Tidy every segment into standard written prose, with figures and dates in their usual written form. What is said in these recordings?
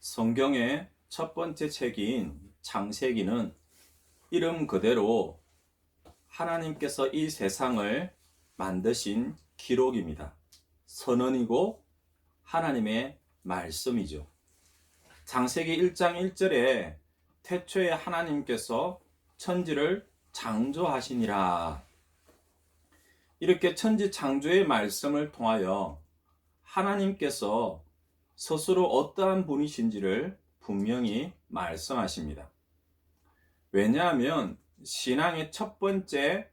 성경의 첫 번째 책인 창세기는 이름 그대로 하나님께서 이 세상을 만드신 기록입니다. 선언이고 하나님의 말씀이죠. 창세기 1장 1절에 태초에 하나님께서 천지를 창조하시니라. 이렇게 천지 창조의 말씀을 통하여 하나님께서 스스로 어떠한 분이신지를 분명히 말씀하십니다. 왜냐하면 신앙의 첫 번째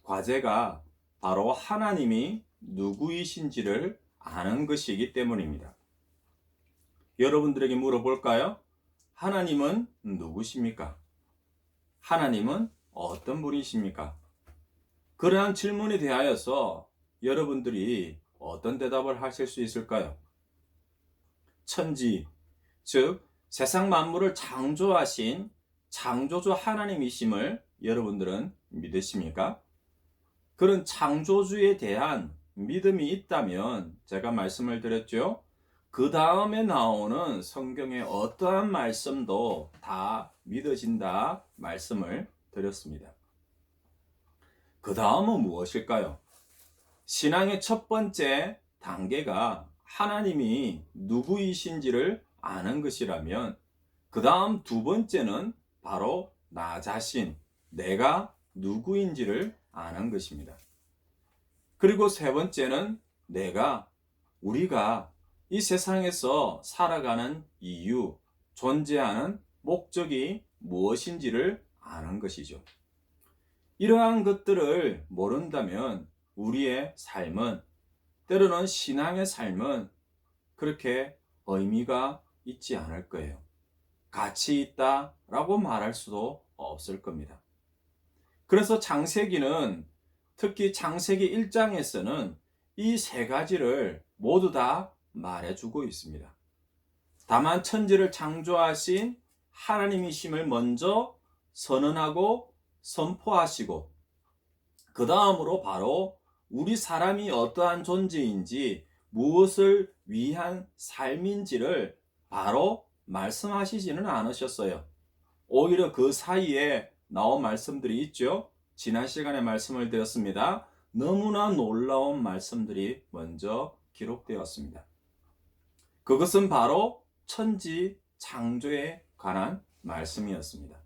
과제가 바로 하나님이 누구이신지를 아는 것이기 때문입니다. 여러분들에게 물어볼까요? 하나님은 누구십니까? 하나님은 어떤 분이십니까? 그러한 질문에 대하여서 여러분들이 어떤 대답을 하실 수 있을까요? 천지, 즉 세상 만물을 창조하신 창조주 하나님이심을 여러분들은 믿으십니까? 그런 창조주에 대한 믿음이 있다면 제가 말씀을 드렸죠. 그 다음에 나오는 성경의 어떠한 말씀도 다 믿어진다 말씀을 드렸습니다. 그 다음은 무엇일까요? 신앙의 첫 번째 단계가 하나님이 누구이신지를 아는 것이라면 그 다음 두 번째는 바로 나 자신, 내가 누구인지를 아는 것입니다. 그리고 세 번째는 우리가 이 세상에서 살아가는 이유, 존재하는 목적이 무엇인지를 아는 것이죠. 이러한 것들을 모른다면 우리의 삶은, 때로는 신앙의 삶은 그렇게 의미가 있지 않을 거예요. 가치 있다라고 말할 수도 없을 겁니다. 그래서 창세기는, 특히 창세기 1장에서는 이 세 가지를 모두 다 말해주고 있습니다. 다만 천지를 창조하신 하나님이심을 먼저 선언하고 선포하시고, 그 다음으로 바로 우리 사람이 어떠한 존재인지, 무엇을 위한 삶인지를 바로 말씀하시지는 않으셨어요. 오히려 그 사이에 나온 말씀들이 있죠. 지난 시간에 말씀을 드렸습니다. 너무나 놀라운 말씀들이 먼저 기록되었습니다. 그것은 바로 천지 창조에 관한 말씀이었습니다.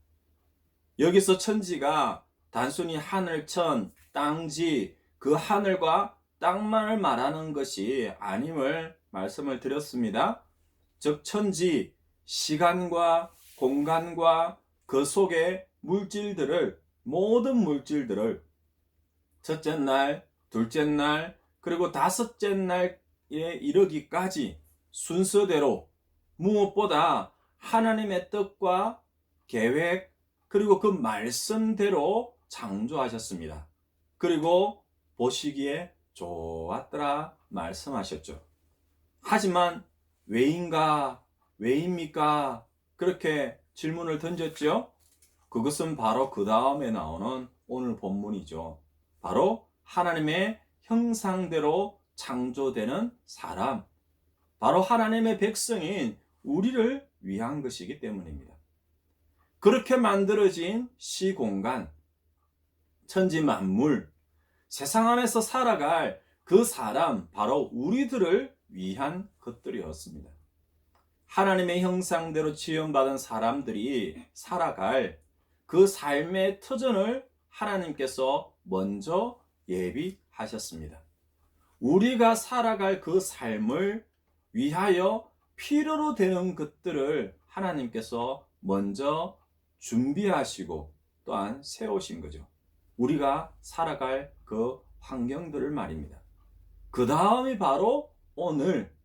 여기서 천지가 단순히 하늘천, 땅지, 그 하늘과 땅만을 말하는 것이 아님을 말씀을 드렸습니다. 즉 천지, 시간과 공간과 그 속의 모든 물질들을 첫째 날, 둘째 날, 그리고 다섯째 날에 이르기까지 순서대로 무엇보다 하나님의 뜻과 계획, 그리고 그 말씀대로 창조하셨습니다. 그리고 보시기에 좋았더라 말씀하셨죠. 하지만 왜입니까? 그렇게 질문을 던졌죠. 그것은 바로 그 다음에 나오는 오늘 본문이죠. 바로 하나님의 형상대로 창조되는 사람, 바로 하나님의 백성인 우리를 위한 것이기 때문입니다. 그렇게 만들어진 시공간, 천지 만물, 세상 안에서 살아갈 그 사람, 바로 우리들을 위한 것들이었습니다. 하나님의 형상대로 지음받은 사람들이 살아갈 그 삶의 터전을 하나님께서 먼저 예비하셨습니다. 우리가 살아갈 그 삶을 위하여 필요로 되는 것들을 하나님께서 먼저 준비하시고 또한 세우신 거죠. 우리가 살아갈 그 환경들을 말입니다. 그 다음이 바로 오늘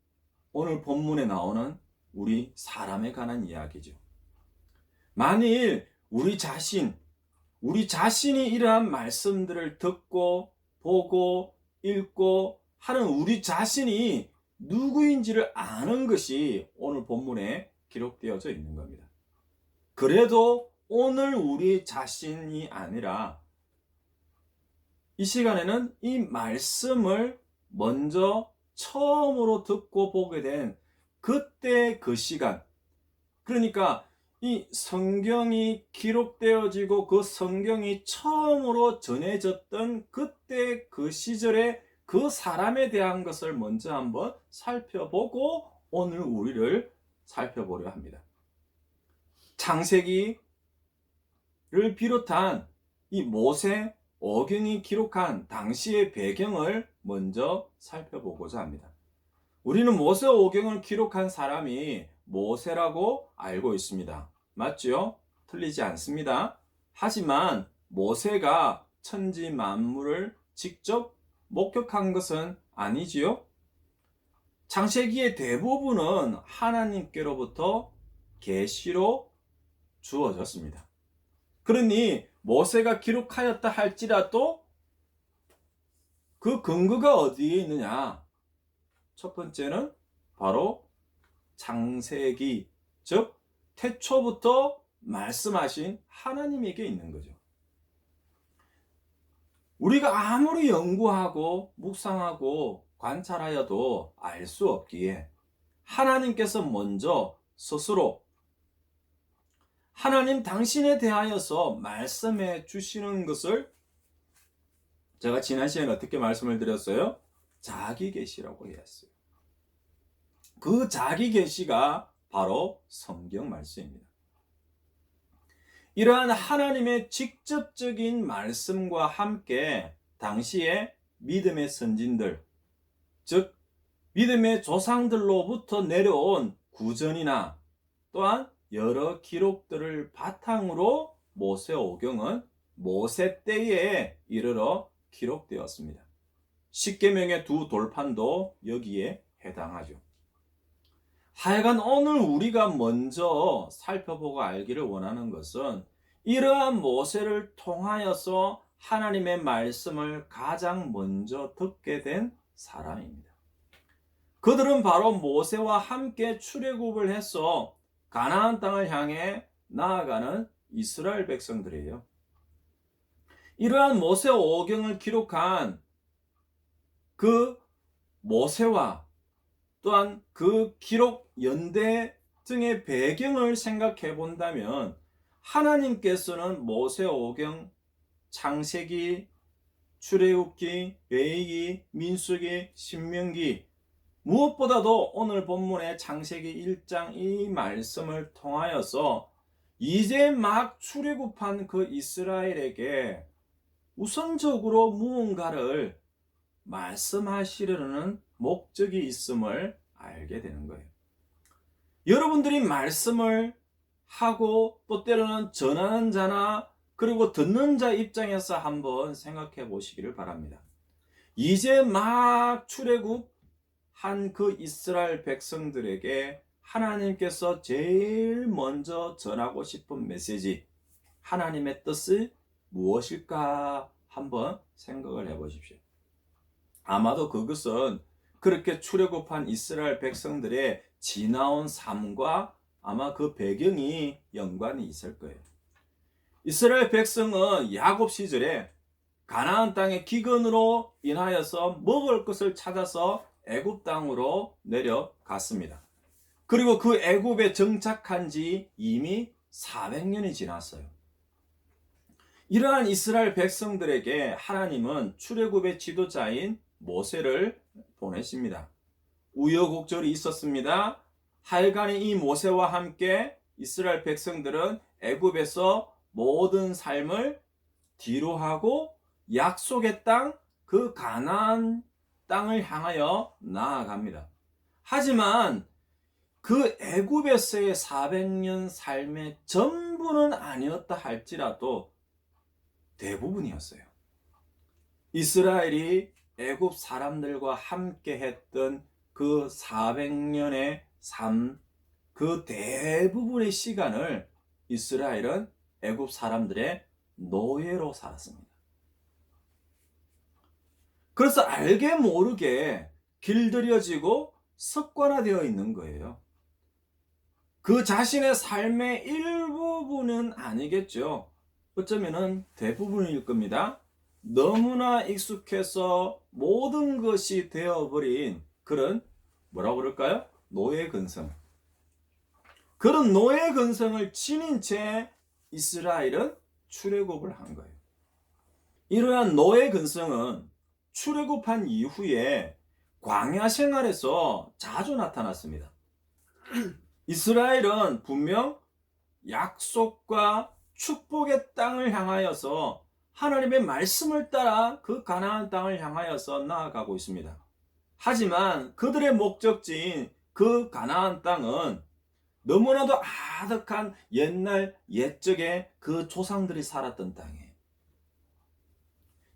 본문에 나오는 우리 사람에 관한 이야기죠. 만일 우리 자신이 이러한 말씀들을 듣고 보고 읽고 하는 우리 자신이 누구인지를 아는 것이 오늘 본문에 기록되어져 있는 겁니다. 그래도 오늘 우리 자신이 아니라 이 시간에는 이 말씀을 먼저 처음으로 듣고 보게 된 그때 그 시간, 그러니까 이 성경이 기록되어지고 그 성경이 처음으로 전해졌던 그때 그 시절에 그 사람에 대한 것을 먼저 한번 살펴보고 오늘 우리를 살펴보려 합니다. 창세기를 비롯한 이 모세 오경이 기록한 당시의 배경을 먼저 살펴보고자 합니다. 우리는 모세 오경을 기록한 사람이 모세라고 알고 있습니다. 맞죠? 틀리지 않습니다. 하지만 모세가 천지 만물을 직접 목격한 것은 아니지요. 창세기의 대부분은 하나님께로부터 계시로 주어졌습니다. 그러니 모세가 기록하였다 할지라도 그 근거가 어디에 있느냐? 첫 번째는 바로 창세기, 즉 태초부터 말씀하신 하나님에게 있는 거죠. 우리가 아무리 연구하고 묵상하고 관찰하여도 알 수 없기에 하나님께서 먼저 스스로 하나님 당신에 대하여서 말씀해 주시는 것을 제가 지난 시간에 어떻게 말씀을 드렸어요? 자기 계시라고 했어요. 그 자기 계시가 바로 성경 말씀입니다. 이러한 하나님의 직접적인 말씀과 함께 당시에 믿음의 선진들, 즉 믿음의 조상들로부터 내려온 구전이나 또한 여러 기록들을 바탕으로 모세오경은 모세 때에 이르러 기록되었습니다. 십계명의 두 돌판도 여기에 해당하죠. 하여간 오늘 우리가 먼저 살펴보고 알기를 원하는 것은 이러한 모세를 통하여서 하나님의 말씀을 가장 먼저 듣게 된 사람입니다. 그들은 바로 모세와 함께 출애굽을 해서 가나안 땅을 향해 나아가는 이스라엘 백성들이에요. 이러한 모세 오경을 기록한 그 모세와 또한 그 기록 연대 등의 배경을 생각해 본다면 하나님께서는 모세 오경, 창세기, 출애굽기, 레위기, 민수기, 신명기 무엇보다도 오늘 본문의 창세기 1장 이 말씀을 통하여서 이제 막 출애굽한 그 이스라엘에게 우선적으로 무언가를 말씀하시려는 목적이 있음을 알게 되는 거예요. 여러분들이 말씀을 하고 또 때로는 전하는 자나 그리고 듣는 자 입장에서 한번 생각해 보시기를 바랍니다. 이제 막 출애굽한 그 이스라엘 백성들에게 하나님께서 제일 먼저 전하고 싶은 메시지, 하나님의 뜻이 무엇일까 한번 생각을 해 보십시오. 아마도 그것은 그렇게 출애굽한 이스라엘 백성들의 지나온 삶과 아마 그 배경이 연관이 있을 거예요. 이스라엘 백성은 야곱 시절에 가나안 땅의 기근으로 인하여서 먹을 것을 찾아서 애굽 땅으로 내려갔습니다. 그리고 그 애굽에 정착한 지 이미 400년이 지났어요. 이러한 이스라엘 백성들에게 하나님은 출애굽의 지도자인 모세를 보내십니다. 우여곡절이 있었습니다. 하여간에 이 모세와 함께 이스라엘 백성들은 애굽에서 모든 삶을 뒤로 하고 약속의 땅, 그 가나안 땅을 향하여 나아갑니다. 하지만 그 애굽에서의 400년 삶의 전부는 아니었다 할지라도 대부분이었어요. 이스라엘이 애굽 사람들과 함께 했던 그 400년의 삶, 그 대부분의 시간을 이스라엘은 애굽 사람들의 노예로 살았습니다. 그래서 알게 모르게 길들여지고 습관화되어 있는 거예요. 그 자신의 삶의 일부분은 아니겠죠. 어쩌면은 대부분일 겁니다. 너무나 익숙해서 모든 것이 되어버린 그런 뭐라고 그럴까요? 노예 근성. 그런 노예 근성을 지닌 채 이스라엘은 출애굽을 한 거예요. 이러한 노예 근성은 출애굽한 이후에 광야 생활에서 자주 나타났습니다. 이스라엘은 분명 약속과 축복의 땅을 향하여서 하나님의 말씀을 따라 그 가나안 땅을 향하여서 나아가고 있습니다. 하지만 그들의 목적지인 그 가나안 땅은 너무나도 아득한 옛날 옛적의 그 조상들이 살았던 땅이에요.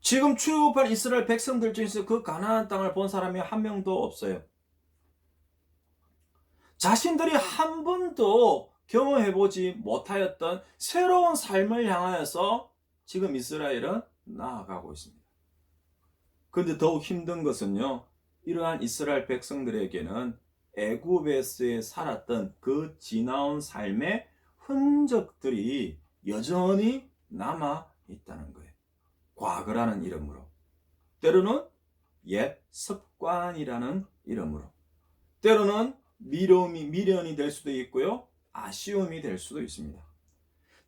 지금 출애굽한 이스라엘 백성들 중에서 그 가나안 땅을 본 사람이 한 명도 없어요. 자신들이 한 번도 경험해보지 못하였던 새로운 삶을 향하여서 지금 이스라엘은 나아가고 있습니다. 그런데 더욱 힘든 것은요, 이러한 이스라엘 백성들에게는 애굽에서 살았던 그 지나온 삶의 흔적들이 여전히 남아 있다는 거예요. 과거라는 이름으로, 때로는 옛 습관이라는 이름으로, 때로는 미련이 될 수도 있고요, 아쉬움이 될 수도 있습니다.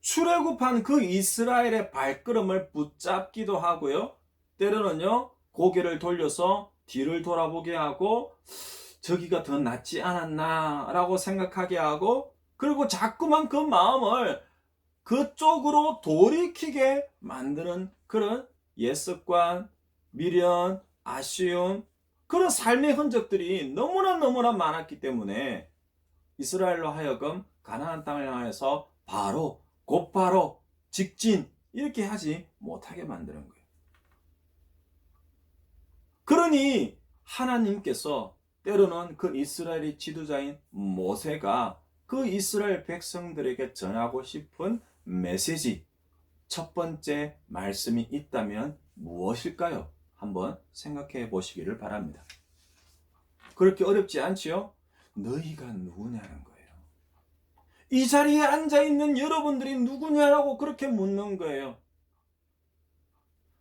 출애굽한 그 이스라엘의 발걸음을 붙잡기도 하고요, 때로는요 고개를 돌려서 뒤를 돌아보게 하고 저기가 더 낫지 않았나 라고 생각하게 하고, 그리고 자꾸만 그 마음을 그쪽으로 돌이키게 만드는 그런 옛습관, 미련, 아쉬움, 그런 삶의 흔적들이 너무나 많았기 때문에 이스라엘로 하여금 가나안 땅을 향해서 곧바로 직진 이렇게 하지 못하게 만드는 거예요. 그러니 하나님께서 때로는 그 이스라엘의 지도자인 모세가 그 이스라엘 백성들에게 전하고 싶은 메시지, 첫 번째 말씀이 있다면 무엇일까요? 한번 생각해 보시기를 바랍니다. 그렇게 어렵지 않지요? 너희가 누구냐는 거예요. 이 자리에 앉아있는 여러분들이 누구냐라고 그렇게 묻는 거예요.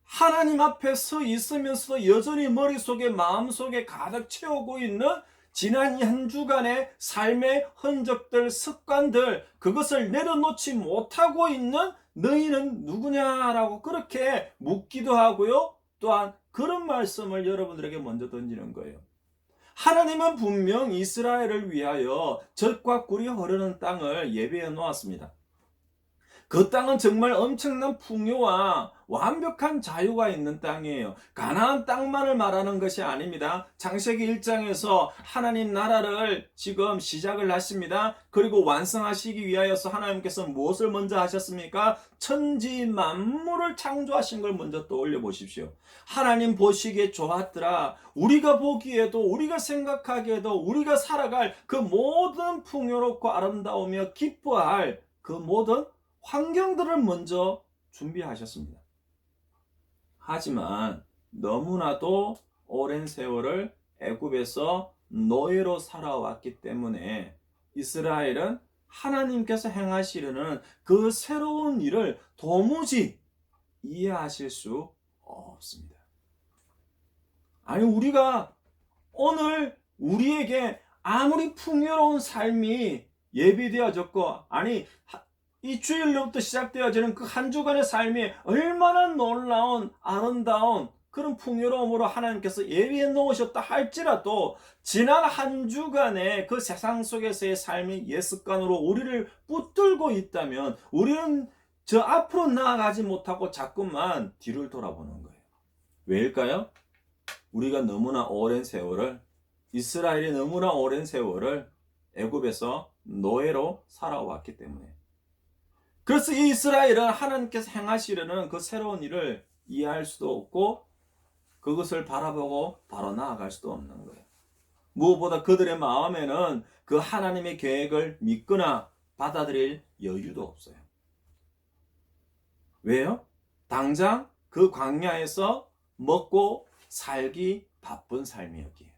하나님 앞에 서 있으면서도 여전히 머릿속에 마음속에 가득 채우고 있는 지난 한 주간의 삶의 흔적들, 습관들, 그것을 내려놓지 못하고 있는 너희는 누구냐라고 그렇게 묻기도 하고요. 또한 그런 말씀을 여러분들에게 먼저 던지는 거예요. 하나님은 분명 이스라엘을 위하여 젖과 꿀이 흐르는 땅을 예비해 놓았습니다. 그 땅은 정말 엄청난 풍요와 완벽한 자유가 있는 땅이에요. 가나안 땅만을 말하는 것이 아닙니다. 창세기 1장에서 하나님 나라를 지금 시작을 하십니다. 그리고 완성하시기 위하여서 하나님께서 무엇을 먼저 하셨습니까? 천지 만물을 창조하신 걸 먼저 떠올려 보십시오. 하나님 보시기에 좋았더라. 우리가 보기에도, 우리가 생각하기에도, 우리가 살아갈 그 모든 풍요롭고 아름다우며 기뻐할 그 모든 환경들을 먼저 준비하셨습니다. 하지만 너무나도 오랜 세월을 애굽에서 노예로 살아왔기 때문에 이스라엘은 하나님께서 행하시려는 그 새로운 일을 도무지 이해하실 수 없습니다. 아니, 우리가 오늘 우리에게 아무리 풍요로운 삶이 예비되어졌고, 아니 이 주일로부터 시작되어지는 그 한 주간의 삶이 얼마나 놀라운 아름다운 그런 풍요로움으로 하나님께서 예비해 놓으셨다 할지라도 지난 한 주간의 그 세상 속에서의 삶이 옛습관으로 우리를 붙들고 있다면 우리는 저 앞으로 나아가지 못하고 자꾸만 뒤를 돌아보는 거예요. 왜일까요? 우리가 너무나 오랜 세월을, 이스라엘이 너무나 오랜 세월을 애굽에서 노예로 살아왔기 때문에. 그래서 이 이스라엘은 하나님께서 행하시려는 그 새로운 일을 이해할 수도 없고 그것을 바라보고 바로 나아갈 수도 없는 거예요. 무엇보다 그들의 마음에는 그 하나님의 계획을 믿거나 받아들일 여유도 없어요. 왜요? 당장 그 광야에서 먹고 살기 바쁜 삶이었기에.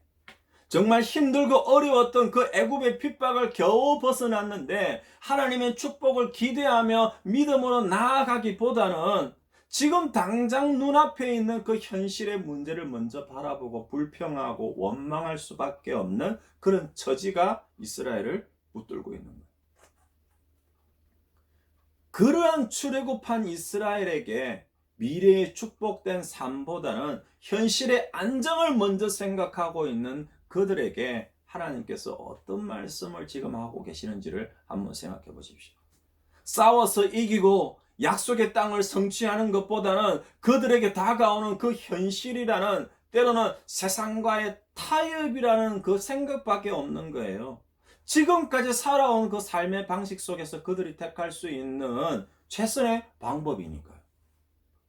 정말 힘들고 어려웠던 그 애굽의 핍박을 겨우 벗어났는데 하나님의 축복을 기대하며 믿음으로 나아가기보다는 지금 당장 눈앞에 있는 그 현실의 문제를 먼저 바라보고 불평하고 원망할 수밖에 없는 그런 처지가 이스라엘을 붙들고 있는 거예요. 그러한 출애굽한 이스라엘에게 미래의 축복된 삶보다는 현실의 안정을 먼저 생각하고 있는 그들에게 하나님께서 어떤 말씀을 지금 하고 계시는지를 한번 생각해 보십시오. 싸워서 이기고 약속의 땅을 성취하는 것보다는 그들에게 다가오는 그 현실이라는, 때로는 세상과의 타협이라는 그 생각밖에 없는 거예요. 지금까지 살아온 그 삶의 방식 속에서 그들이 택할 수 있는 최선의 방법이니까요.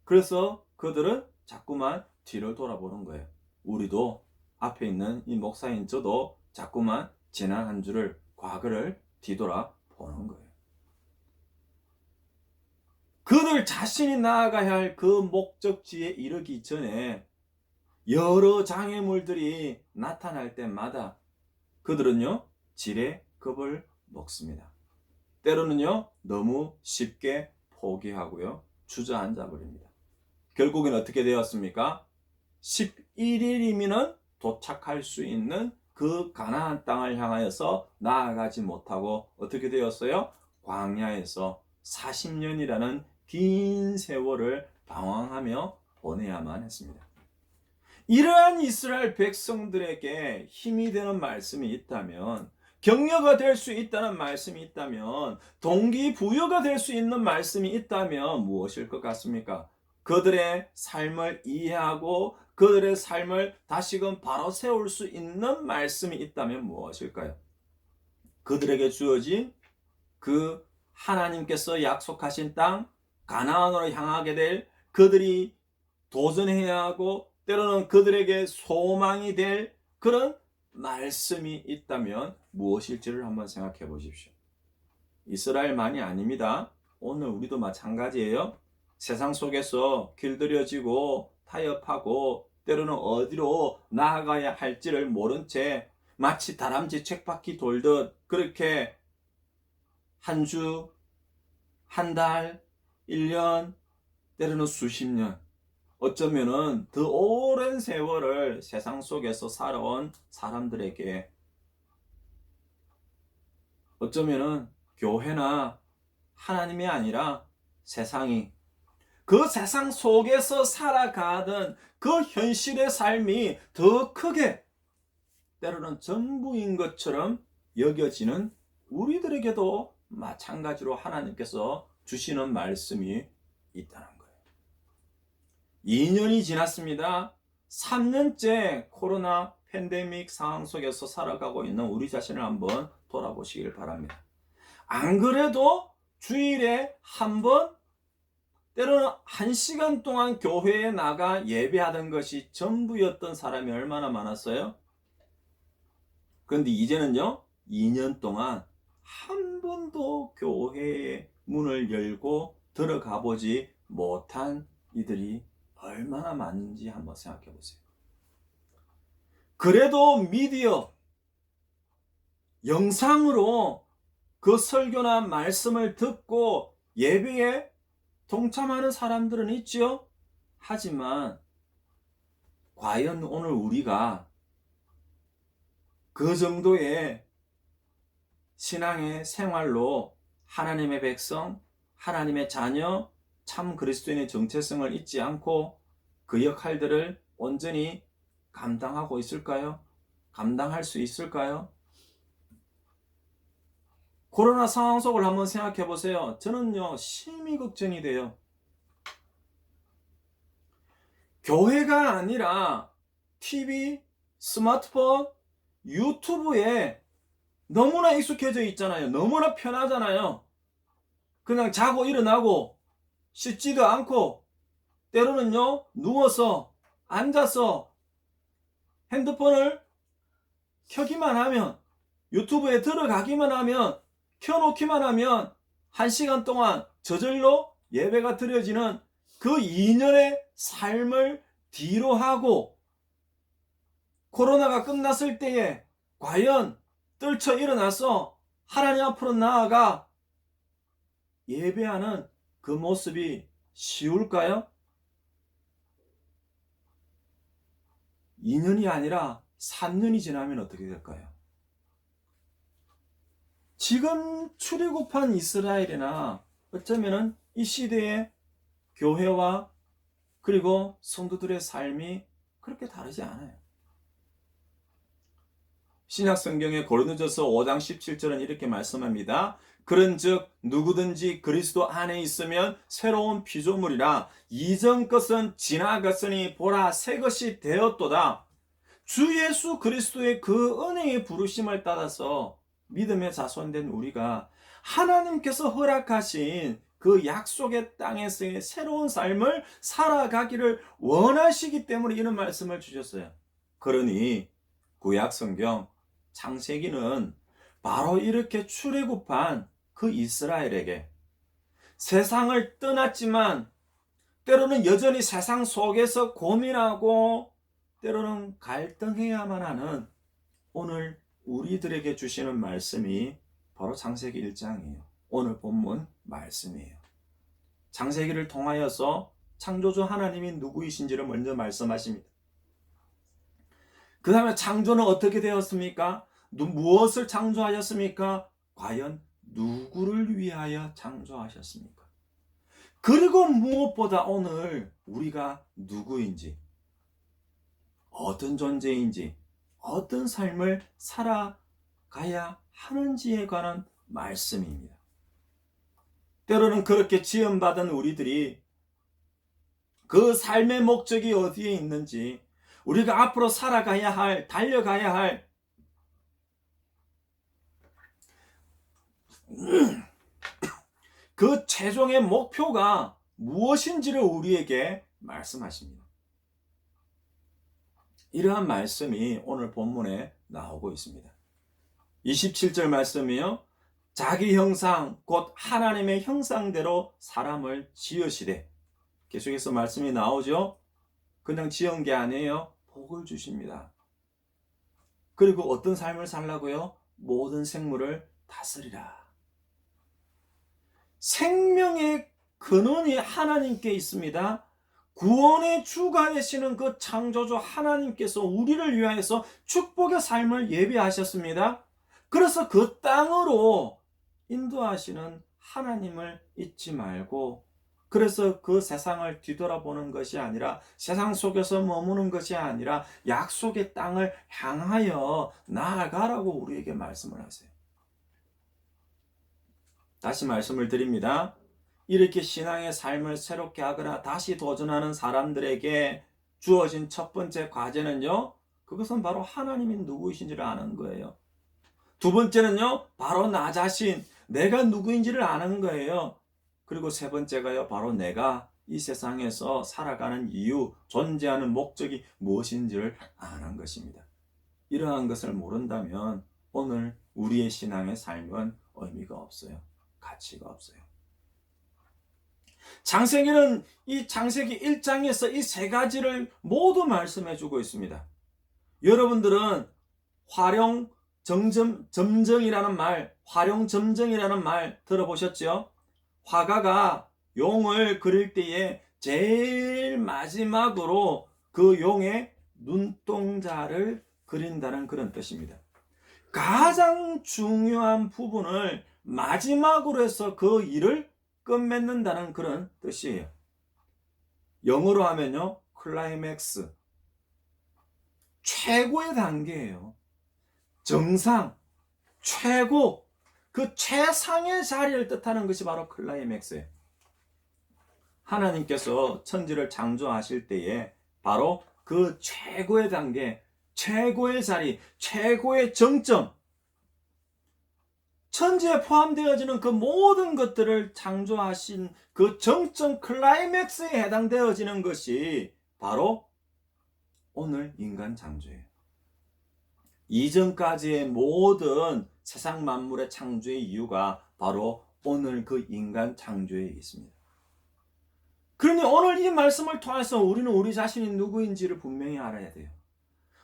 그래서 그들은 자꾸만 뒤를 돌아보는 거예요. 우리도 앞에 있는 이 목사인 저도 자꾸만 지난 한 주를, 과거를 뒤돌아보는 거예요. 그들 자신이 나아가야 할 그 목적지에 이르기 전에 여러 장애물들이 나타날 때마다 그들은요, 지레 겁을 먹습니다. 때로는요, 너무 쉽게 포기하고요, 주저앉아 버립니다. 결국엔 어떻게 되었습니까? 11일이면 도착할 수 있는 그 가나안 땅을 향하여서 나아가지 못하고 어떻게 되었어요? 광야에서 40년이라는 긴 세월을 방황하며 보내야만 했습니다. 이러한 이스라엘 백성들에게 힘이 되는 말씀이 있다면, 격려가 될 수 있다는 말씀이 있다면, 동기부여가 될 수 있는 말씀이 있다면 무엇일 것 같습니까? 그들의 삶을 이해하고 그들의 삶을 다시금 바로 세울 수 있는 말씀이 있다면 무엇일까요? 그들에게 주어진 그 하나님께서 약속하신 땅 가나안으로 향하게 될, 그들이 도전해야 하고 때로는 그들에게 소망이 될 그런 말씀이 있다면 무엇일지를 한번 생각해 보십시오. 이스라엘만이 아닙니다. 오늘 우리도 마찬가지예요. 세상 속에서 길들여지고 타협하고 때로는 어디로 나아가야 할지를 모른 채 마치 다람쥐 쳇바퀴 돌듯 그렇게 한 주, 한 달, 1년, 때로는 수십 년, 어쩌면은 더 오랜 세월을 세상 속에서 살아온 사람들에게, 어쩌면은 교회나 하나님이 아니라 세상이, 그 세상 속에서 살아가던 그 현실의 삶이 더 크게, 때로는 전부인 것처럼 여겨지는 우리들에게도 마찬가지로 하나님께서 주시는 말씀이 있다는 거예요. 2년이 지났습니다. 3년째 코로나 팬데믹 상황 속에서 살아가고 있는 우리 자신을 한번 돌아보시길 바랍니다. 안 그래도 주일에 한 번, 때로는 1시간 동안 교회에 나가 예배하던 것이 전부였던 사람이 얼마나 많았어요? 그런데 이제는요, 2년 동안 한 번도 교회의 문을 열고 들어가 보지 못한 이들이 얼마나 많은지 한번 생각해 보세요. 그래도 미디어, 영상으로 그 설교나 말씀을 듣고 예배에 동참하는 사람들은 있죠. 하지만 과연 오늘 우리가 그 정도의 신앙의 생활로 하나님의 백성, 하나님의 자녀, 참 그리스도인의 정체성을 잊지 않고 그 역할들을 온전히 감당하고 있을까요? 감당할 수 있을까요? 코로나 상황 속을 한번 생각해 보세요. 저는요, 심히 걱정이 돼요. 교회가 아니라 TV, 스마트폰, 유튜브에 너무나 익숙해져 있잖아요. 너무나 편하잖아요. 그냥 자고 일어나고 씻지도 않고 때로는요, 누워서 앉아서 핸드폰을 켜기만 하면, 유튜브에 들어가기만 하면, 켜놓기만 하면 1시간 동안 저절로 예배가 드려지는 그 2년의 삶을 뒤로 하고 코로나가 끝났을 때에 과연 떨쳐 일어나서 하나님 앞으로 나아가 예배하는 그 모습이 쉬울까요? 2년이 아니라 3년이 지나면 어떻게 될까요? 지금 출애굽한 이스라엘이나 어쩌면은 이 시대의 교회와 그리고 성도들의 삶이 그렇게 다르지 않아요. 신약 성경의 고린도전서 5장 17절은 이렇게 말씀합니다. 그런즉 누구든지 그리스도 안에 있으면 새로운 피조물이라 이전 것은 지나갔으니 보라 새 것이 되었도다. 주 예수 그리스도의 그 은혜의 부르심을 따라서 믿음의 자손된 우리가 하나님께서 허락하신 그 약속의 땅에서의 새로운 삶을 살아가기를 원하시기 때문에 이런 말씀을 주셨어요. 그러니 구약 성경 창세기는 바로 이렇게 출애굽한 그 이스라엘에게 세상을 떠났지만 때로는 여전히 세상 속에서 고민하고 때로는 갈등해야만 하는 오늘 우리들에게 주시는 말씀이 바로 창세기 1장이에요. 오늘 본문 말씀이에요. 창세기를 통하여서 창조주 하나님이 누구이신지를 먼저 말씀하십니다. 그 다음에 창조는 어떻게 되었습니까? 무엇을 창조하셨습니까? 과연 누구를 위하여 창조하셨습니까? 그리고 무엇보다 오늘 우리가 누구인지, 어떤 존재인지, 어떤 삶을 살아가야 하는지에 관한 말씀입니다. 때로는 그렇게 지음받은 우리들이 그 삶의 목적이 어디에 있는지, 우리가 앞으로 살아가야 할, 달려가야 할 그 최종의 목표가 무엇인지를 우리에게 말씀하십니다. 이러한 말씀이 오늘 본문에 나오고 있습니다. 27절 말씀이요. 자기 형상 곧 하나님의 형상대로 사람을 지으시되, 계속해서 말씀이 나오죠. 그냥 지은 게 아니에요. 복을 주십니다. 그리고 어떤 삶을 살라고요? 모든 생물을 다스리라. 생명의 근원이 하나님께 있습니다. 구원의 주가 되시는 그 창조주 하나님께서 우리를 위하여서 축복의 삶을 예비하셨습니다. 그래서 그 땅으로 인도하시는 하나님을 잊지 말고, 그래서 그 세상을 뒤돌아보는 것이 아니라, 세상 속에서 머무는 것이 아니라 약속의 땅을 향하여 나아가라고 우리에게 말씀을 하세요. 다시 말씀을 드립니다. 이렇게 신앙의 삶을 새롭게 하거나 다시 도전하는 사람들에게 주어진 첫 번째 과제는요, 그것은 바로 하나님이 누구이신지를 아는 거예요. 두 번째는요, 바로 나 자신, 내가 누구인지를 아는 거예요. 그리고 세 번째가요, 바로 내가 이 세상에서 살아가는 이유, 존재하는 목적이 무엇인지를 아는 것입니다. 이러한 것을 모른다면 오늘 우리의 신앙의 삶은 의미가 없어요. 가치가 없어요. 창세기는 이 창세기 1장에서 이 세 가지를 모두 말씀해 주고 있습니다. 여러분들은 활용점정이라는 말 들어보셨죠? 화가가 용을 그릴 때에 제일 마지막으로 그 용의 눈동자를 그린다는 그런 뜻입니다. 가장 중요한 부분을 마지막으로 해서 그 일을 끝맺는다는 그런 뜻이에요. 영어로 하면요, 클라이맥스. 최고의 단계예요. 정상, 최고, 그 최상의 자리를 뜻하는 것이 바로 클라이맥스예요. 하나님께서 천지를 창조하실 때에 바로 그 최고의 단계, 최고의 자리, 최고의 정점, 천지에 포함되어지는 그 모든 것들을 창조하신 그 정점 클라이맥스에 해당되어지는 것이 바로 오늘 인간 창조예요. 이전까지의 모든 세상 만물의 창조의 이유가 바로 오늘 그 인간 창조에 있습니다. 그러니 오늘 이 말씀을 통해서 우리는 우리 자신이 누구인지를 분명히 알아야 돼요.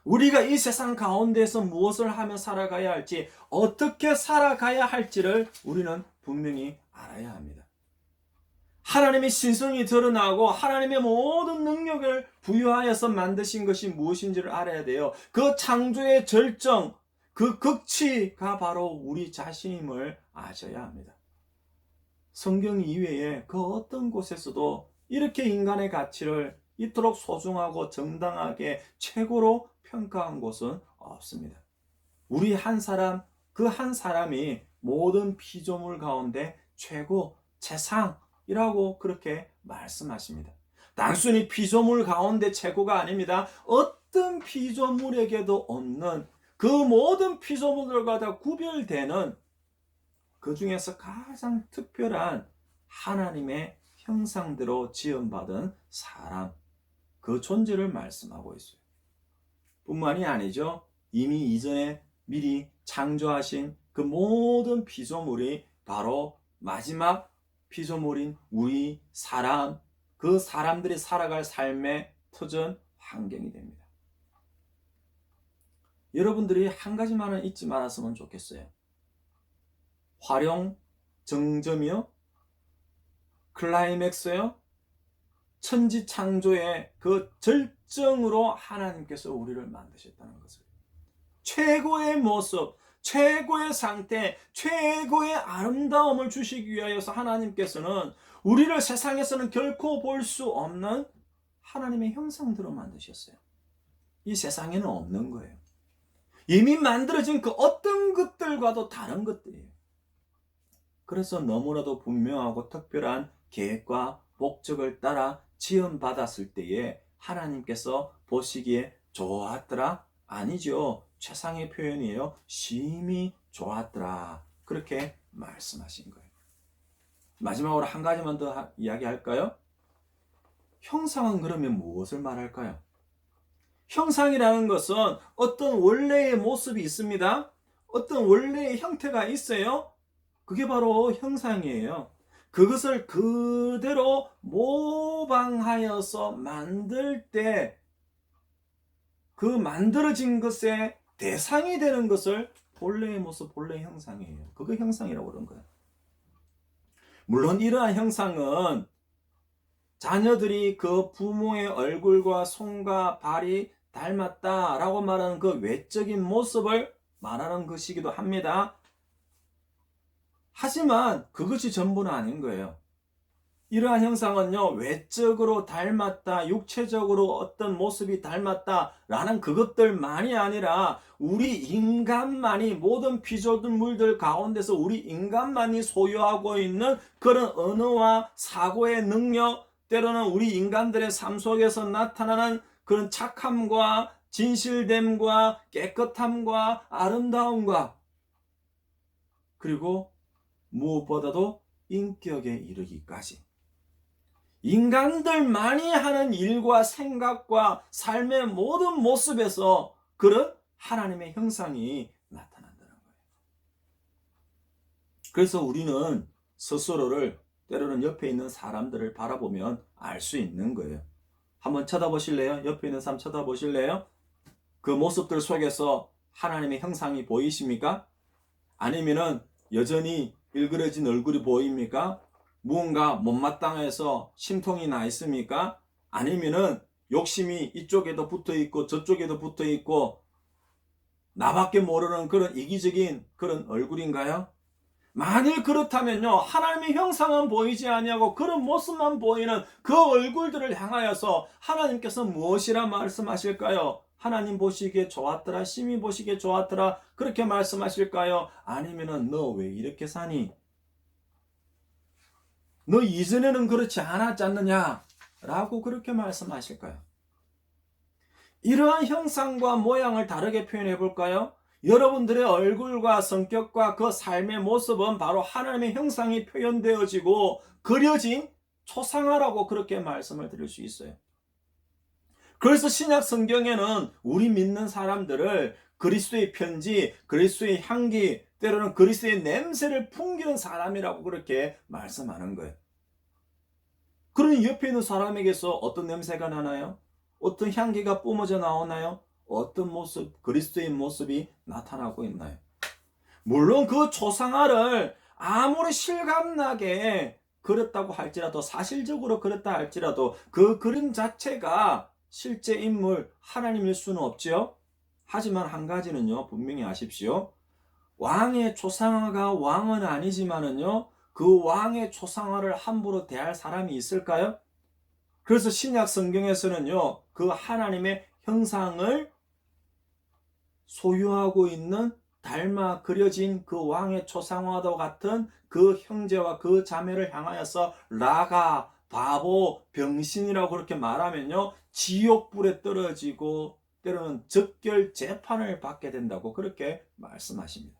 우리가 이 세상 가운데서 무엇을 하며 살아가야 할지, 어떻게 살아가야 할지를 우리는 분명히 알아야 합니다. 하나님의 신성이 드러나고 하나님의 모든 능력을 부여하여서 만드신 것이 무엇인지를 알아야 돼요. 그 창조의 절정, 그 극치가 바로 우리 자신임을 아셔야 합니다. 성경 이외에 그 어떤 곳에서도 이렇게 인간의 가치를 이토록 소중하고 정당하게 최고로 평가한 곳은 없습니다. 우리 한 사람, 그 한 사람이 모든 피조물 가운데 최고, 최상이라고 그렇게 말씀하십니다. 단순히 피조물 가운데 최고가 아닙니다. 어떤 피조물에게도 없는 그 모든 피조물들과 다 구별되는 그 중에서 가장 특별한 하나님의 형상대로 지음받은 사람, 그 존재를 말씀하고 있어요. 뿐만이 아니죠. 이미 이전에 미리 창조하신 그 모든 피조물이 바로 마지막 피조물인 우리 사람, 그 사람들이 살아갈 삶의 터전 환경이 됩니다. 여러분들이 한 가지만은 잊지 말았으면 좋겠어요. 활용, 정점이요, 클라이맥스요, 천지창조의 그 절정으로 하나님께서 우리를 만드셨다는 것을. 최고의 모습, 최고의 상태, 최고의 아름다움을 주시기 위하여서 하나님께서는 우리를 세상에서는 결코 볼 수 없는 하나님의 형상대로 만드셨어요. 이 세상에는 없는 거예요. 이미 만들어진 그 어떤 것들과도 다른 것들이에요. 그래서 너무나도 분명하고 특별한 계획과 목적을 따라 지음받았을 때에 하나님께서 보시기에 좋았더라? 아니죠. 최상의 표현이에요. 심히 좋았더라. 그렇게 말씀하신 거예요. 마지막으로 한 가지만 더 이야기할까요? 형상은 그러면 무엇을 말할까요? 형상이라는 것은 어떤 원래의 모습이 있습니다. 어떤 원래의 형태가 있어요. 그게 바로 형상이에요. 그것을 그대로 모방하여서 만들 때 그 만들어진 것의 대상이 되는 것을 본래의 모습, 본래의 형상이에요. 그거 형상이라고 그러는 거예요. 물론 이러한 형상은 자녀들이 그 부모의 얼굴과 손과 발이 닮았다라고 말하는 그 외적인 모습을 말하는 것이기도 합니다. 하지만 그것이 전부는 아닌 거예요. 이러한 형상은요, 외적으로 닮았다, 육체적으로 어떤 모습이 닮았다라는 그것들만이 아니라 우리 인간만이, 모든 피조물들 가운데서 우리 인간만이 소유하고 있는 그런 언어와 사고의 능력, 때로는 우리 인간들의 삶 속에서 나타나는 그런 착함과 진실됨과 깨끗함과 아름다움과, 그리고 무엇보다도 인격에 이르기까지 인간들만이 하는 일과 생각과 삶의 모든 모습에서 그런 하나님의 형상이 나타난다는 거예요. 그래서 우리는 스스로를 때로는 옆에 있는 사람들을 바라보면 알 수 있는 거예요. 한번 쳐다보실래요? 옆에 있는 사람 쳐다보실래요? 그 모습들 속에서 하나님의 형상이 보이십니까? 아니면은 여전히 일그러진 얼굴이 보입니까? 무언가 못마땅해서 심통이 나 있습니까? 아니면은 욕심이 이쪽에도 붙어 있고 저쪽에도 붙어 있고 나밖에 모르는 그런 이기적인 그런 얼굴인가요? 만일 그렇다면요, 하나님의 형상은 보이지 아니하고 그런 모습만 보이는 그 얼굴들을 향하여서 하나님께서 무엇이라 말씀하실까요? 하나님 보시기에 좋았더라, 심히 보시기에 좋았더라, 그렇게 말씀하실까요? 아니면은 너 왜 이렇게 사니? 너 이전에는 그렇지 않았지 않느냐? 라고 그렇게 말씀하실까요? 이러한 형상과 모양을 다르게 표현해 볼까요? 여러분들의 얼굴과 성격과 그 삶의 모습은 바로 하나님의 형상이 표현되어지고 그려진 초상화라고 그렇게 말씀을 드릴 수 있어요. 그래서 신약 성경에는 우리 믿는 사람들을 그리스도의 편지, 그리스도의 향기, 때로는 그리스도의 냄새를 풍기는 사람이라고 그렇게 말씀하는 거예요. 그러니 옆에 있는 사람에게서 어떤 냄새가 나나요? 어떤 향기가 뿜어져 나오나요? 어떤 모습, 그리스도의 모습이 나타나고 있나요? 물론 그 초상화를 아무리 실감나게 그렸다고 할지라도, 사실적으로 그렸다 할지라도 그 그림 자체가 실제 인물 하나님일 수는 없죠. 하지만 한 가지는요, 분명히 아십시오. 왕의 초상화가 왕은 아니지만은요, 그 왕의 초상화를 함부로 대할 사람이 있을까요? 그래서 신약 성경에서는요, 그 하나님의 형상을 소유하고 있는 닮아 그려진 그 왕의 초상화도 같은 그 형제와 그 자매를 향하여서 라가, 바보, 병신이라고 그렇게 말하면요, 지옥불에 떨어지고 때로는 적결 재판을 받게 된다고 그렇게 말씀하십니다.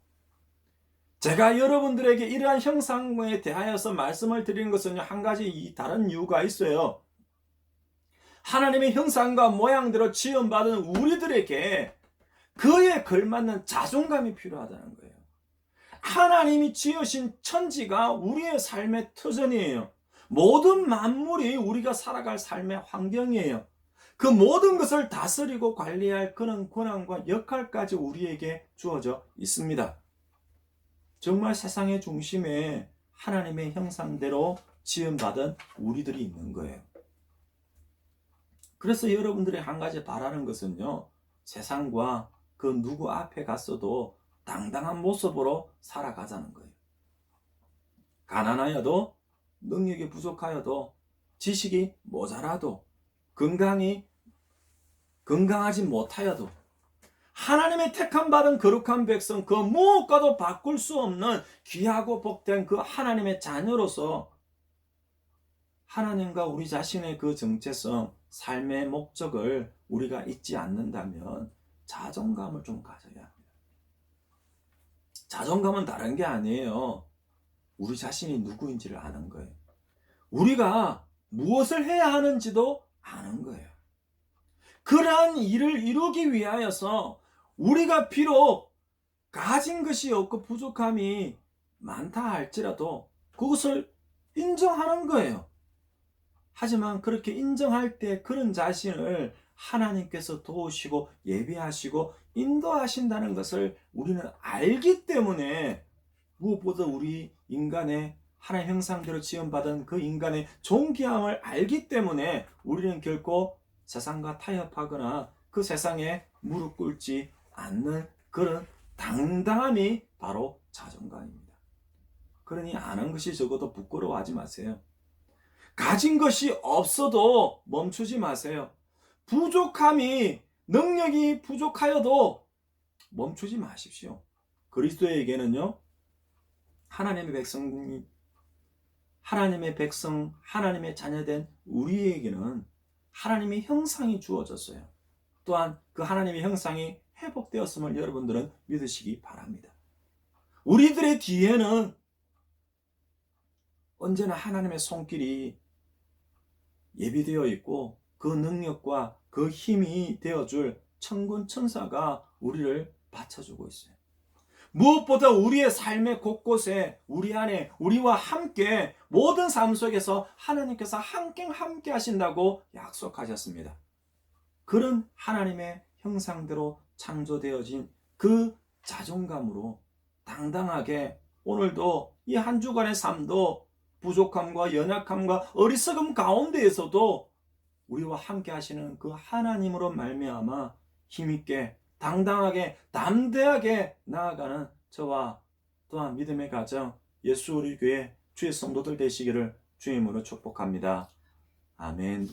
제가 여러분들에게 이러한 형상에 대하여서 말씀을 드리는 것은 한 가지 다른 이유가 있어요. 하나님의 형상과 모양대로 지음받은 우리들에게 그에 걸맞는 자존감이 필요하다는 거예요. 하나님이 지으신 천지가 우리의 삶의 터전이에요. 모든 만물이 우리가 살아갈 삶의 환경이에요. 그 모든 것을 다스리고 관리할 그런 권한과 역할까지 우리에게 주어져 있습니다. 정말 세상의 중심에 하나님의 형상대로 지음받은 우리들이 있는 거예요. 그래서 여러분들이 한 가지 바라는 것은요, 세상과 그 누구 앞에 갔어도 당당한 모습으로 살아가자는 거예요. 가난하여도, 능력이 부족하여도, 지식이 모자라도, 건강하지 못하여도, 하나님의 택함 받은 거룩한 백성, 그 무엇과도 바꿀 수 없는 귀하고 복된 그 하나님의 자녀로서 하나님과 우리 자신의 그 정체성, 삶의 목적을 우리가 잊지 않는다면 자존감을 좀 가져야 합니다. 자존감은 다른 게 아니에요. 우리 자신이 누구인지를 아는 거예요. 우리가 무엇을 해야 하는지도 아는 거예요. 그러한 일을 이루기 위하여서 우리가 비록 가진 것이 없고 부족함이 많다 할지라도 그것을 인정하는 거예요. 하지만 그렇게 인정할 때 그런 자신을 하나님께서 도우시고 예비하시고 인도하신다는 것을 우리는 알기 때문에, 무엇보다 우리 인간의 하나님 형상대로 지음받은 그 인간의 존귀함을 알기 때문에 우리는 결코 세상과 타협하거나 그 세상에 무릎 꿇지 않는 그런 당당함이 바로 자존감입니다. 그러니 아는 것이 적어도 부끄러워하지 마세요. 가진 것이 없어도 멈추지 마세요. 부족함이, 능력이 부족하여도 멈추지 마십시오. 그리스도에게는요, 하나님의 백성, 하나님의 자녀된 우리에게는 하나님의 형상이 주어졌어요. 또한 그 하나님의 형상이 회복되었음을 여러분들은 믿으시기 바랍니다. 우리들의 뒤에는 언제나 하나님의 손길이 예비되어 있고 그 능력과 그 힘이 되어줄 천군 천사가 우리를 받쳐주고 있어요. 무엇보다 우리의 삶의 곳곳에 우리 안에 우리와 함께 모든 삶 속에서 하나님께서 함께 하신다고 약속하셨습니다. 그런 하나님의 형상대로 창조되어진 그 자존감으로 당당하게 오늘도 이 한 주간의 삶도 부족함과 연약함과 어리석음 가운데에서도 우리와 함께 하시는 그 하나님으로 말미암아 힘있게 당당하게 담대하게 나아가는 저와 또한 믿음의 가정 예수 우리 교회 주의 성도들 되시기를 주임으로 축복합니다. 아멘.